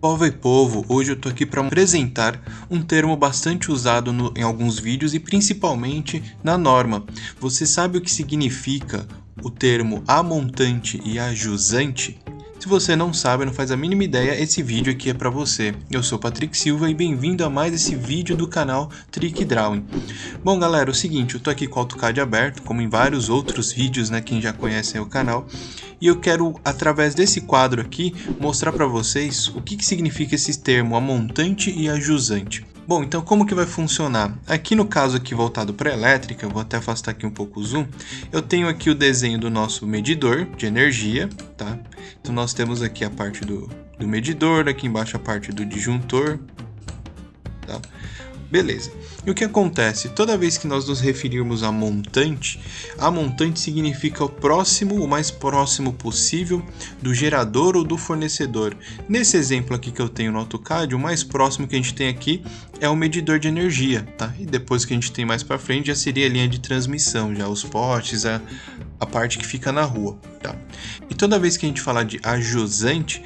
Povo e povo, hoje eu tô aqui para apresentar um termo bastante usado em alguns vídeos e principalmente na norma. Você sabe o que significa o termo amontante e ajusante? Se você não sabe, não faz a mínima ideia, esse vídeo aqui é para você. Eu sou Patrick Silva e bem-vindo a mais esse vídeo do canal Trick Drawing. Bom galera, é o seguinte, eu tô aqui com o AutoCAD aberto, como em vários outros vídeos, né, quem já conhece aí o canal, e eu quero, através desse quadro aqui, mostrar para vocês o que significa esse termo amontante e ajusante. Bom, então como que vai funcionar? Aqui no caso aqui voltado para elétrica, eu vou até afastar aqui um pouco o zoom, eu tenho aqui o desenho do nosso medidor de energia, tá? Então nós temos aqui a parte do medidor, aqui embaixo a parte do disjuntor, tá? Beleza. E o que acontece? Toda vez que nós nos referirmos a montante significa o mais próximo possível do gerador ou do fornecedor. Nesse exemplo aqui que eu tenho no AutoCAD, o mais próximo que a gente tem aqui é o medidor de energia, tá? E depois que a gente tem mais para frente já seria a linha de transmissão, já os postes, a parte que fica na rua, tá? E toda vez que a gente falar de ajusante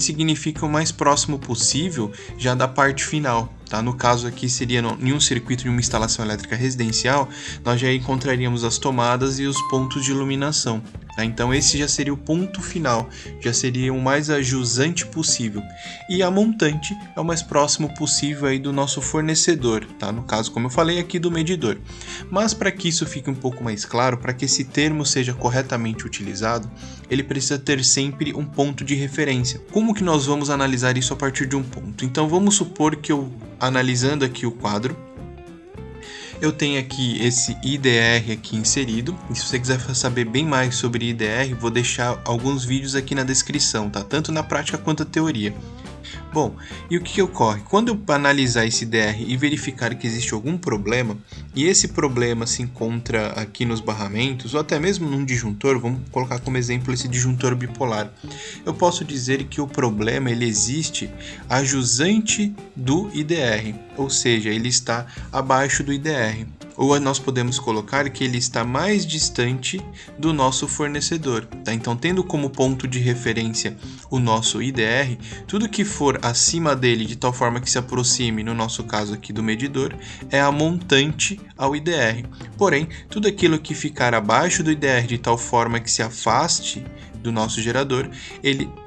significa o mais próximo possível já da parte final, tá? No caso aqui seria em um circuito de uma instalação elétrica residencial, nós já encontraríamos as tomadas e os pontos de iluminação, tá? Então esse já seria o ponto final, já seria o mais ajusante possível. E a montante é o mais próximo possível aí do nosso fornecedor, tá? No caso, como eu falei aqui, do medidor. Mas para que isso fique um pouco mais claro, para que esse termo seja corretamente utilizado, ele precisa ter sempre um ponto de referência. Como que nós vamos analisar isso a partir de um ponto? Então vamos supor que eu, analisando aqui o quadro, eu tenho aqui esse IDR aqui inserido, e se você quiser saber bem mais sobre IDR, vou deixar alguns vídeos aqui na descrição, tá? Tanto na prática quanto na teoria. Bom, e o que ocorre? Quando eu analisar esse IDR e verificar que existe algum problema, e esse problema se encontra aqui nos barramentos, ou até mesmo num disjuntor, vamos colocar como exemplo esse disjuntor bipolar, eu posso dizer que o problema ele existe ajusante do IDR, ou seja, ele está abaixo do IDR. Ou nós podemos colocar que ele está mais distante do nosso fornecedor, tá? Então, tendo como ponto de referência o nosso IDR, tudo que for acima dele de tal forma que se aproxime, no nosso caso aqui do medidor, é a montante ao IDR. Porém, tudo aquilo que ficar abaixo do IDR de tal forma que se afaste do nosso gerador,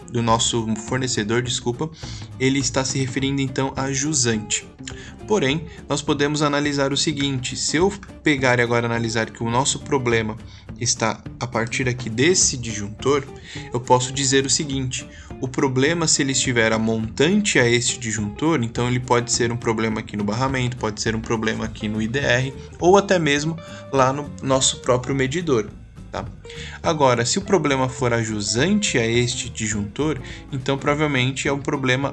do nosso fornecedor, ele está se referindo então a jusante. Porém, nós podemos analisar o seguinte: se eu pegar e agora analisar que o nosso problema está a partir aqui desse disjuntor, eu posso dizer o seguinte: o problema, se ele estiver a montante a este disjuntor, então ele pode ser um problema aqui no barramento, pode ser um problema aqui no IDR, ou até mesmo lá no nosso próprio medidor. Tá? Agora, se o problema for ajusante a este disjuntor, então provavelmente é um problema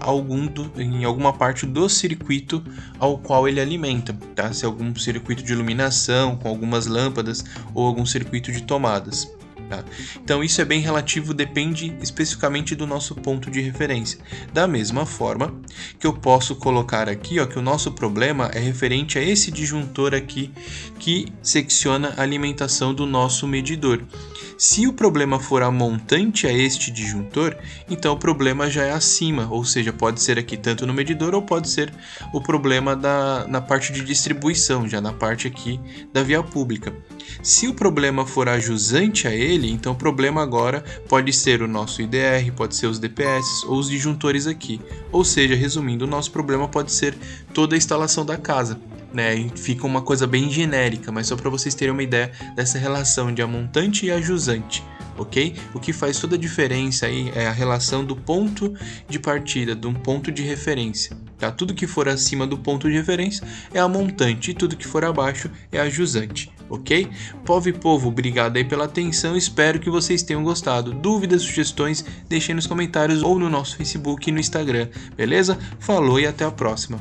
em alguma parte do circuito ao qual ele alimenta, tá? Se é algum circuito de iluminação com algumas lâmpadas ou algum circuito de tomadas. Tá? Então isso é bem relativo, depende especificamente do nosso ponto de referência. Da mesma forma que eu posso colocar aqui, ó, que o nosso problema é referente a esse disjuntor aqui que secciona a alimentação do nosso medidor. Se o problema for a montante a este disjuntor, então o problema já é acima, ou seja, pode ser aqui tanto no medidor ou pode ser o problema na parte de distribuição, já na parte aqui da via pública. Se o problema for ajusante a ele, então o problema agora pode ser o nosso IDR, pode ser os DPS ou os disjuntores aqui. Ou seja, resumindo, o nosso problema pode ser toda a instalação da casa, né? E fica uma coisa bem genérica, mas só para vocês terem uma ideia dessa relação de amontante e ajusante, ok? O que faz toda a diferença aí é a relação do ponto de partida, de um ponto de referência. Tá? Tudo que for acima do ponto de referência é amontante e tudo que for abaixo é ajusante, ok? Povo e povo, obrigado aí pela atenção, espero que vocês tenham gostado. Dúvidas, sugestões, deixem nos comentários ou no nosso Facebook e no Instagram, beleza? Falou e até a próxima!